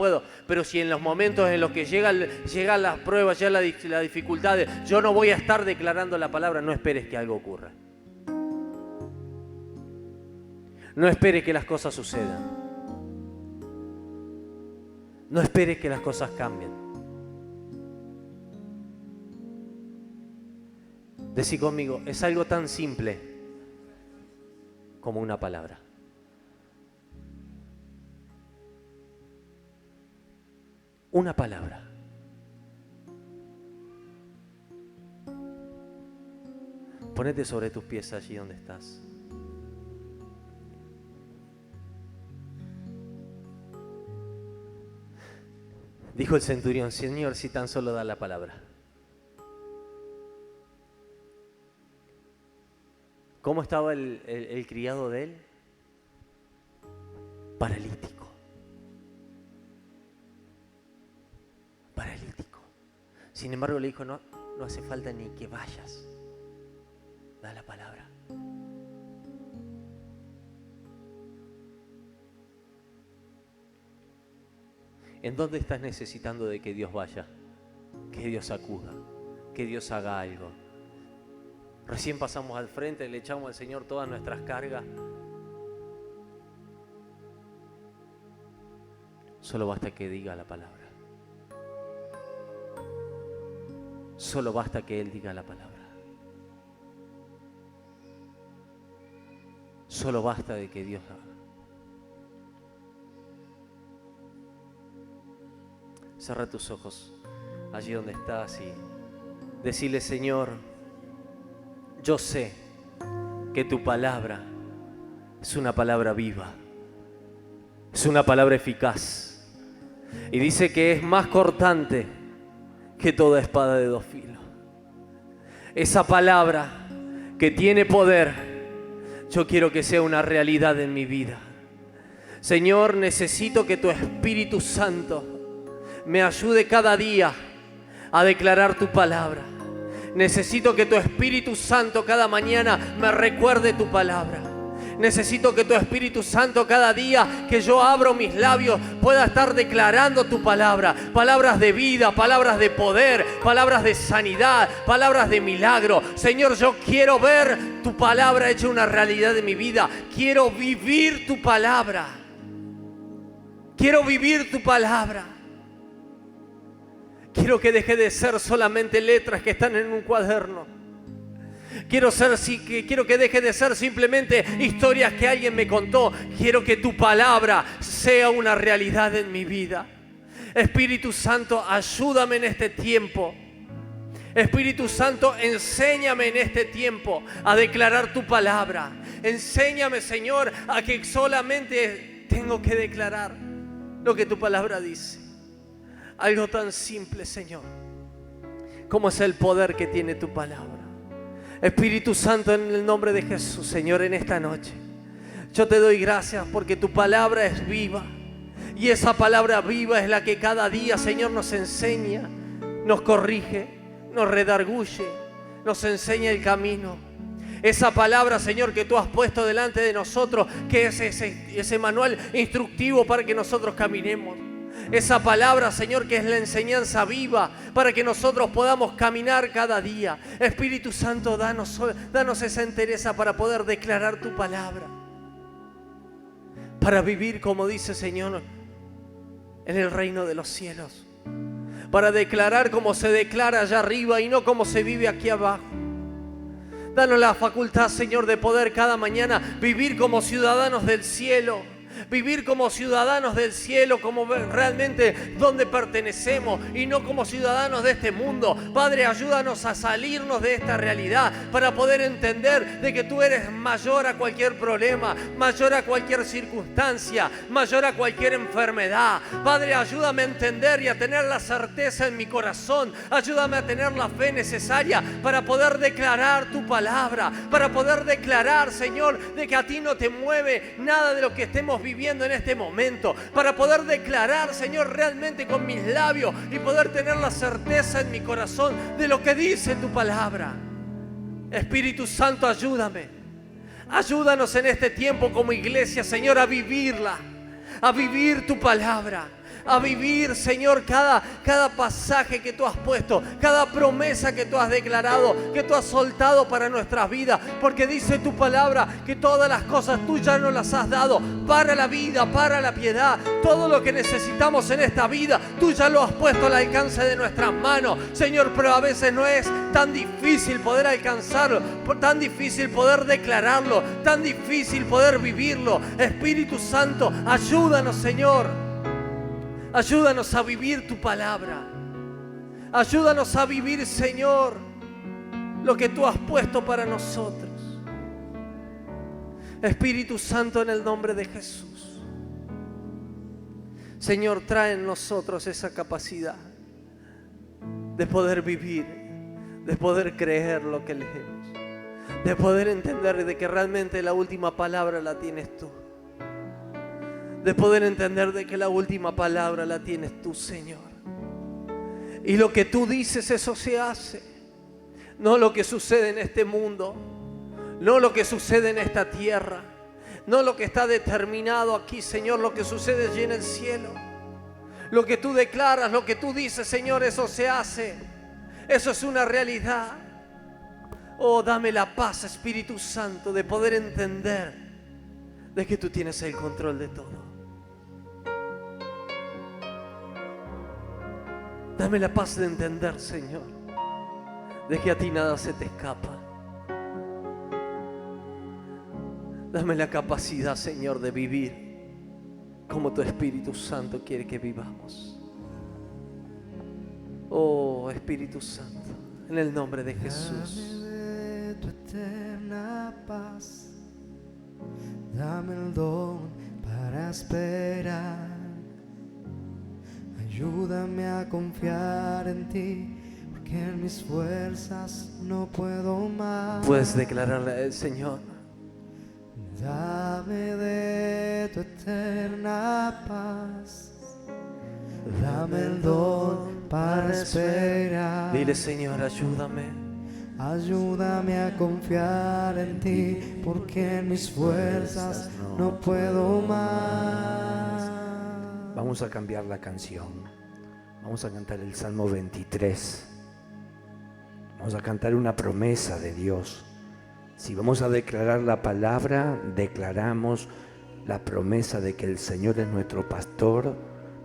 pero si en los momentos en los que llegan las pruebas, llegan las dificultades, yo no voy a estar declarando la palabra, no esperes que algo ocurra. No esperes que las cosas sucedan. No esperes que las cosas cambien. Decí conmigo, es algo tan simple como una palabra. Una palabra. Ponete sobre tus pies allí donde estás. Dijo el centurión: Señor, si tan solo da la palabra. ¿Cómo estaba el criado de él? Paralítico. Paralítico. Sin embargo le dijo: no hace falta ni que vayas. Da la palabra. ¿En dónde estás necesitando de que Dios vaya? Que Dios acuda, que Dios haga algo. Recién pasamos al frente, le echamos al Señor todas nuestras cargas. Solo basta que diga la palabra. Solo basta que Él diga la palabra. Solo basta de que Dios haga. Cierra tus ojos allí donde estás y decirle: Señor, yo sé que tu palabra es una palabra viva, es una palabra eficaz. Y dice que es más cortante que toda espada de dos filos. Esa palabra que tiene poder, yo quiero que sea una realidad en mi vida. Señor, necesito que tu Espíritu Santo me ayude cada día a declarar tu palabra. Necesito que tu Espíritu Santo cada mañana me recuerde tu palabra. Necesito que tu Espíritu Santo cada día que yo abro mis labios pueda estar declarando tu palabra. Palabras de vida, palabras de poder, palabras de sanidad, palabras de milagro. Señor, yo quiero ver tu palabra hecha una realidad en mi vida. Quiero vivir tu palabra. Quiero vivir tu palabra. Quiero que deje de ser solamente letras que están en un cuaderno. Quiero que deje de ser simplemente historias que alguien me contó. Quiero que tu palabra sea una realidad en mi vida. Espíritu Santo, ayúdame en este tiempo. Espíritu Santo, enséñame en este tiempo a declarar tu palabra. Enséñame, Señor, a que solamente tengo que declarar lo que tu palabra dice. Algo tan simple, Señor, como es el poder que tiene tu palabra. Espíritu Santo, en el nombre de Jesús, Señor, en esta noche, yo te doy gracias porque tu palabra es viva. Y esa palabra viva es la que cada día, Señor, nos enseña, nos corrige, nos redarguye, nos enseña el camino. Esa palabra, Señor, que tú has puesto delante de nosotros, que es ese manual instructivo para que nosotros caminemos. Esa palabra, Señor, que es la enseñanza viva para que nosotros podamos caminar cada día. Espíritu Santo, danos esa entereza para poder declarar tu palabra. Para vivir, como dice, Señor, en el reino de los cielos. Para declarar como se declara allá arriba y no como se vive aquí abajo. Danos la facultad, Señor, de poder cada mañana vivir como ciudadanos del cielo. Vivir como ciudadanos del cielo, como realmente donde pertenecemos y no como ciudadanos de este mundo. Padre, ayúdanos a salirnos de esta realidad para poder entender de que tú eres mayor a cualquier problema, mayor a cualquier circunstancia, mayor a cualquier enfermedad. Padre, ayúdame a entender y a tener la certeza en mi corazón. Ayúdame a tener la fe necesaria para poder declarar tu palabra, para poder declarar, Señor, de que a ti no te mueve nada de lo que estemos viviendo en este momento, para poder declarar, Señor, realmente con mis labios y poder tener la certeza en mi corazón de lo que dice tu palabra. Espíritu Santo, ayúdame. Ayúdanos en este tiempo como iglesia, Señor, a vivirla, a vivir tu palabra. A vivir, Señor, cada pasaje que tú has puesto, cada promesa que tú has declarado, que tú has soltado para nuestras vidas, porque dice tu palabra que todas las cosas tú ya nos las has dado para la vida, para la piedad. Todo lo que necesitamos en esta vida, tú ya lo has puesto al alcance de nuestras manos, Señor, pero a veces no es tan difícil poder alcanzarlo, tan difícil poder declararlo, tan difícil poder vivirlo. Espíritu Santo, ayúdanos, Señor, Ayúdanos a vivir tu palabra. Ayúdanos a vivir, Señor, lo que tú has puesto para nosotros. Espíritu Santo, en el nombre de Jesús. Señor, trae en nosotros esa capacidad de poder vivir, de poder creer lo que leemos, de poder entender de que realmente la última palabra la tienes tú, de poder entender de que la última palabra la tienes tú, Señor. Y lo que tú dices, eso se hace. No lo que sucede en este mundo, no lo que sucede en esta tierra, no lo que está determinado aquí, Señor, lo que sucede allí en el cielo. Lo que tú declaras, lo que tú dices, Señor, eso se hace. Eso es una realidad. Oh, dame la paz, Espíritu Santo, de poder entender de que tú tienes el control de todo. Dame la paz de entender, Señor, de que a ti nada se te escapa. Dame la capacidad, Señor, de vivir como tu Espíritu Santo quiere que vivamos. Oh, Espíritu Santo, en el nombre de Jesús. Dame de tu eterna paz, dame el don para esperar. Ayúdame a confiar en ti, porque en mis fuerzas no puedo más. Puedes declararle a Él, Señor. Dame de tu eterna paz, dame el don para esperar. Dile, Señor, ayúdame. Ayúdame a confiar en ti, porque en mis fuerzas no puedo más. Vamos a cambiar la canción. Vamos a cantar el Salmo 23. Vamos a cantar una promesa de Dios. Si vamos a declarar la palabra, declaramos la promesa de que el Señor es nuestro pastor.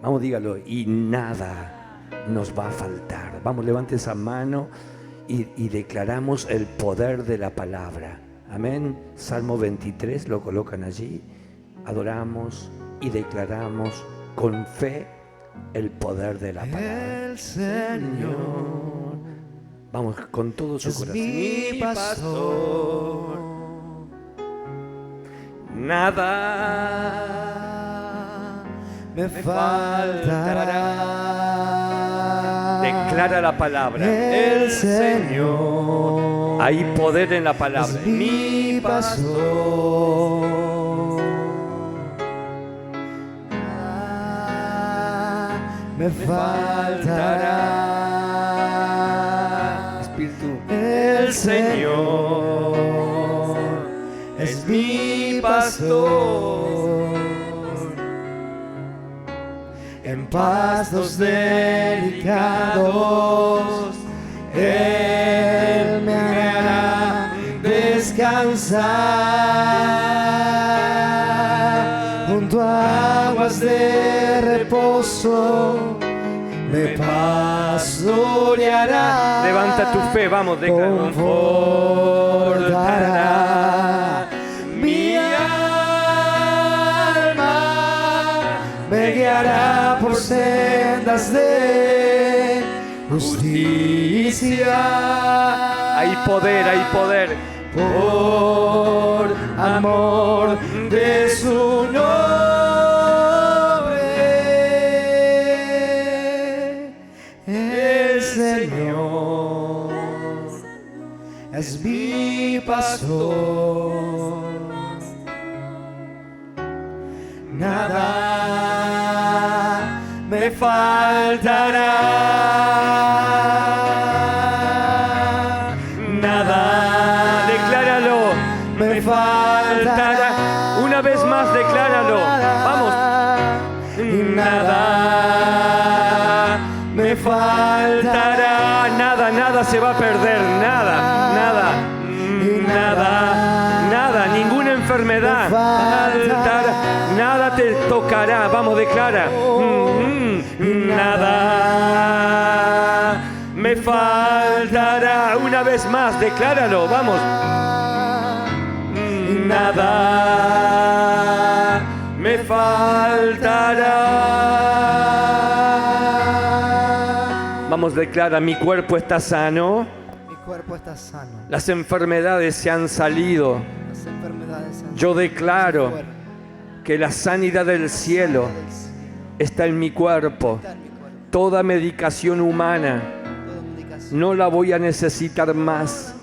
Vamos, dígalo, y nada nos va a faltar. Vamos, levante esa mano y declaramos el poder de la palabra. Amén. Salmo 23, lo colocan allí. Adoramos y declaramos con fe el poder de la palabra. El Señor Vamos con todo su es corazón. mi pastor, Nada me faltará. Declara la palabra. El Señor Hay poder en la palabra. es mi pastor. Nada me faltará. Espíritu. El Señor es mi pastor. En pastos delicados Él me hará descansar. Junto a aguas de reposo me pastoreará. Levanta tu fe, vamos, declara. Confortará mi alma, me guiará por sendas de justicia. Hay poder, hay poder. Por amor de su nombre, el Señor es mi pastor. Nada me faltará. Nada, Decláralo. me faltará. Una vez más, decláralo. Vamos. Nada me faltará. Nada, nada se va a perder. Nada, nada. Nada, nada. Ninguna enfermedad. Nada te tocará. Vamos, declara. Nada me faltará. Una vez más, decláralo. Vamos. Nada me faltará. Vamos, declara, mi cuerpo está sano. Mi cuerpo está sano. Las enfermedades se han salido. Las enfermedades han Yo declaro fuera. que la sanidad del cielo está en mi cuerpo. Está en mi cuerpo. Toda medicación humana Toda medicación. no la voy a necesitar más.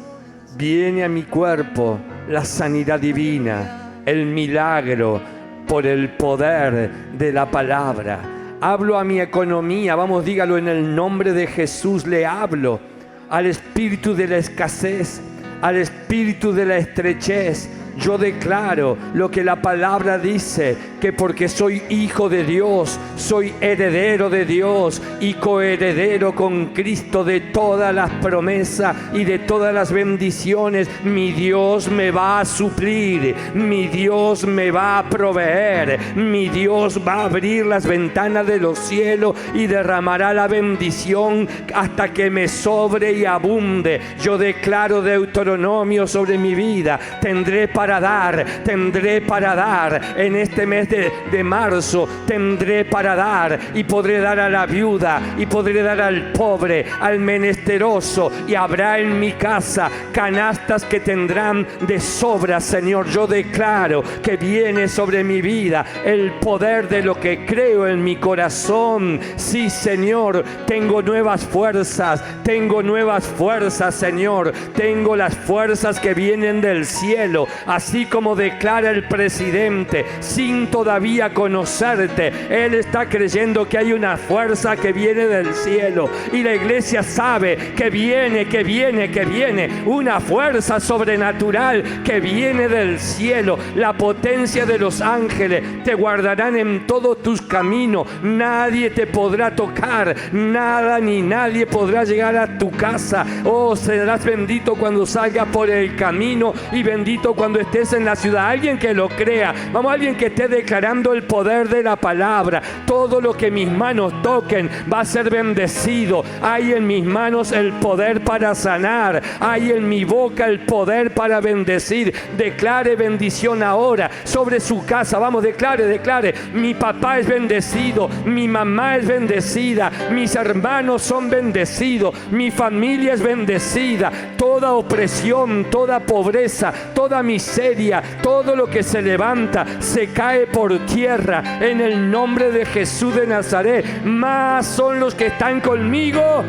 Viene a mi cuerpo la sanidad divina, el milagro por el poder de la palabra. Hablo a mi economía, vamos, dígalo en el nombre de Jesús, le hablo al espíritu de la escasez, al espíritu de la estrechez. Yo declaro lo que la palabra dice, que porque soy hijo de Dios, soy heredero de Dios y coheredero con Cristo de todas las promesas y de todas las bendiciones. Mi Dios me va a suplir, mi Dios me va a proveer, mi Dios va a abrir las ventanas de los cielos y derramará la bendición hasta que me sobre y abunde. Yo declaro Deuteronomio sobre mi vida. Tendré para dar en este mes de marzo, tendré para dar y podré dar a la viuda y podré dar al pobre, al menesteroso, y habrá en mi casa canastas que tendrán de sobra. Señor, yo declaro que viene sobre mi vida el poder de lo que creo en mi corazón. Sí, Señor, tengo nuevas fuerzas, Señor, tengo las fuerzas que vienen del cielo. Así como declara el presidente, sin todavía conocerte, él está creyendo que hay una fuerza que viene del cielo. Y la iglesia sabe que viene una fuerza sobrenatural que viene del cielo. La potencia de los ángeles te guardarán en todos tus caminos. Nadie te podrá tocar, nada ni nadie podrá llegar a tu casa. Oh, serás bendito cuando salgas por el camino y bendito cuando estés en la ciudad. Alguien que lo crea, vamos, alguien que esté declarando el poder de la palabra. Todo lo que mis manos toquen va a ser bendecido. Hay en mis manos el poder para sanar, hay en mi boca el poder para bendecir. Declare bendición ahora sobre su casa. Vamos, declare. Mi papá es bendecido, mi mamá es bendecida, mis hermanos son bendecidos, mi familia es bendecida. Toda opresión, toda pobreza, toda miseria, todo lo que se levanta se cae por tierra en el nombre de Jesús de Nazaret. Más son los que están conmigo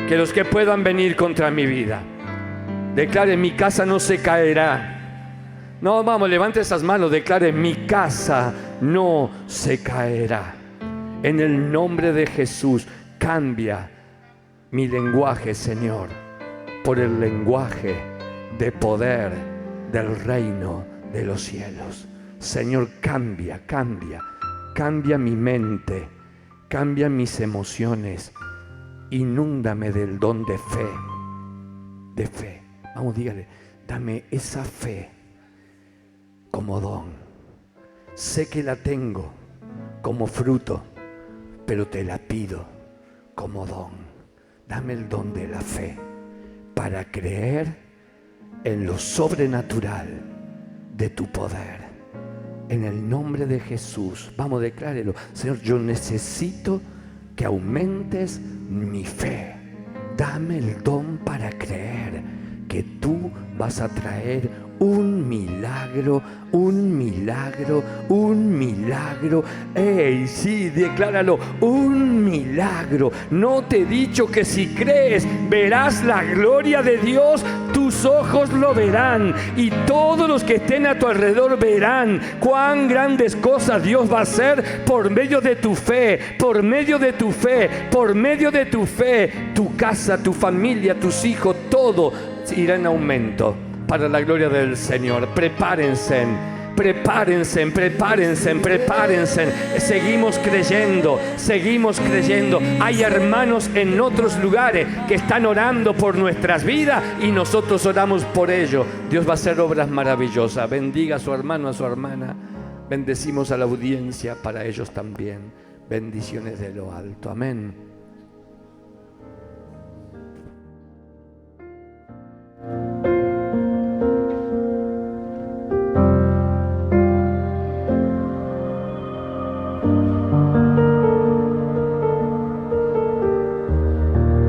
que los que puedan venir contra mi vida. Declare, mi casa no se caerá. No, vamos, levante esas manos, declare, mi casa no se caerá. En el nombre de Jesús, cambia mi lenguaje, Señor, por el lenguaje de poder del reino de los cielos. Señor, cambia mi mente, cambia mis emociones, inúndame del don de fe. Vamos, dígale, dame esa fe como don. Sé que la tengo como fruto, pero te la pido como don. Dame el don de la fe para creer en lo sobrenatural de tu poder. En el nombre de Jesús, vamos, declárelo. Señor, yo necesito que aumentes mi fe. Dame el don para creer que tú vas a traer un milagro. ¡Ey, sí, decláralo! Un milagro. ¿No te he dicho que si crees verás la gloria de Dios? Tus ojos lo verán y todos los que estén a tu alrededor verán cuán grandes cosas Dios va a hacer por medio de tu fe, por medio de tu fe. Tu casa, tu familia, tus hijos, todo irá en aumento para la gloria del Señor. Prepárense. Seguimos creyendo. Hay hermanos en otros lugares que están orando por nuestras vidas y nosotros oramos por ellos. Dios va a hacer obras maravillosas. Bendiga a su hermano, a su hermana. Bendecimos a la audiencia para ellos también. Bendiciones de lo alto. Amén.